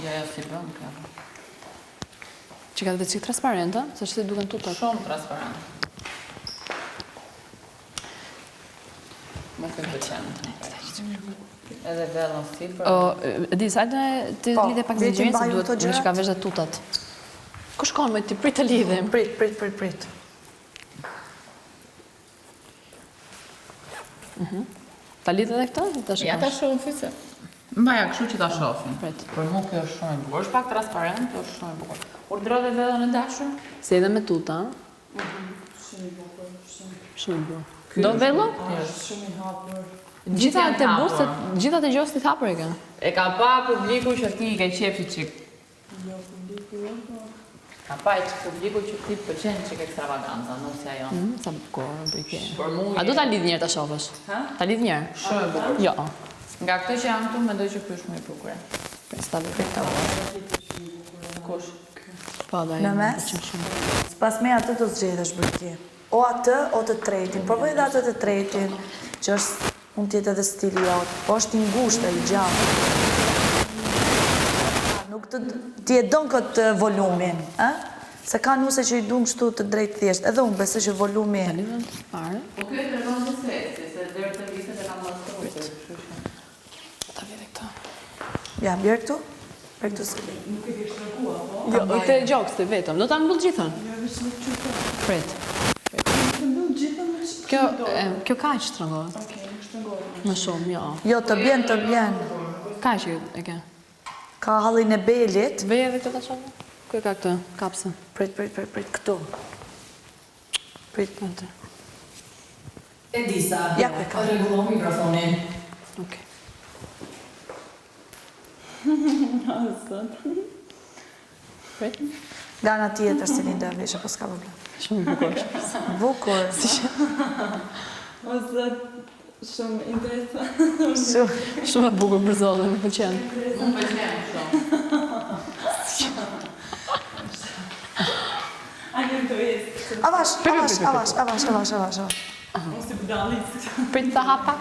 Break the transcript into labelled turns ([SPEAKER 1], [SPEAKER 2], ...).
[SPEAKER 1] Ja, si bën kjo.
[SPEAKER 2] Që ka të vetë transparente, se që duken tutat.
[SPEAKER 1] Shumë transparent. Më të pëlqen. Edhe vellën sipër.
[SPEAKER 2] Di, sajtë të lidhe pak zinxhirin, se duhet në që ka vesh dhe tutat. Ku shkon me ti prit të lidhem?
[SPEAKER 3] Prit.
[SPEAKER 2] Ta lidhe dhe këta?
[SPEAKER 1] Ja ta shofi se. Mbaja kështu që ta shofin.
[SPEAKER 2] Prit.
[SPEAKER 1] Për mu kjo është shumë e bukur. Është pak transparent, po është shumë e bukur. Urdhëro dhe vellën e dashur?
[SPEAKER 2] Se edhe me tuta. Shumë e bukur. Do vello?
[SPEAKER 3] Shumë i hapur.
[SPEAKER 2] Gjitha të busët, gjitha të gjostit hapur e kanë.
[SPEAKER 1] E ka pa publiku që ti i ke qepsi qik.
[SPEAKER 3] Jo, publiku jo, po.
[SPEAKER 1] Ka pa e që publiku që ti pëlqen qik ekstravaganza, nuk si ajo.
[SPEAKER 2] Sa bukur, bëjke.
[SPEAKER 1] Për mu
[SPEAKER 2] A du ta lidh njerë ta shofësh?
[SPEAKER 1] Ha?
[SPEAKER 2] Ta lidh njerë?
[SPEAKER 1] Shumë e bukur.
[SPEAKER 2] Jo.
[SPEAKER 1] Nga këtë që jam këtu, mendoj që kjo është më i bukur.
[SPEAKER 2] Sta bëjke këta.
[SPEAKER 1] Kush?
[SPEAKER 2] Po, da
[SPEAKER 3] Në mes? S'pas me atë të zgjedhësh bërki. O atë, o të tretin. Provoj dhe atë të tretin, që është mund tjetë edhe stili jotë. Po është i ngushtë e i gjatë. Nuk ti e donë këtë volumin, se ka nuse që i dunë kështu të drejtë thjesht. Edhe unë besë që volumi...
[SPEAKER 2] Ta lidhën të pare.
[SPEAKER 1] Po kjo e të rëgonë të sesi, se dherë të vitet e kam masë
[SPEAKER 2] Ta lidhe këta.
[SPEAKER 3] Ja, bjerë këtu? Bjerë këtu s'ke.
[SPEAKER 4] Nuk e ke shtrëgua, po?
[SPEAKER 2] Jo, të gjokës të vetëm. Do ta mbull gjithën?
[SPEAKER 4] Jo, veç nuk qëtë.
[SPEAKER 2] Prit.
[SPEAKER 4] Të mbull gjithë me që
[SPEAKER 2] Kjo ka që të rëngohet.
[SPEAKER 4] Okej, nuk shtrëgohet.
[SPEAKER 2] Më shumë, jo.
[SPEAKER 3] Jo, të bjen.
[SPEAKER 2] Ka që e ke.
[SPEAKER 3] Ka hallin e belit.
[SPEAKER 2] Veje edhe këtë ta shonë? Ku e ka këtë kapsën?
[SPEAKER 3] Prit, këtu. Prit.
[SPEAKER 5] Edisa,
[SPEAKER 3] Ja, ku e ka.
[SPEAKER 5] rregullon mikrofonin.
[SPEAKER 2] Okej. Prit.
[SPEAKER 3] Gana tjetër si një dërvish, apo s'ka problem.
[SPEAKER 2] Shumë bukur.
[SPEAKER 3] Bukur.
[SPEAKER 4] O zot, shumë interesant.
[SPEAKER 2] Shumë e bukur për zonë, më pëlqen.
[SPEAKER 1] Më pëlqen shumë.
[SPEAKER 4] A një të jesë.
[SPEAKER 3] Avash.
[SPEAKER 4] Ose budallit.
[SPEAKER 2] Prit ta hapa.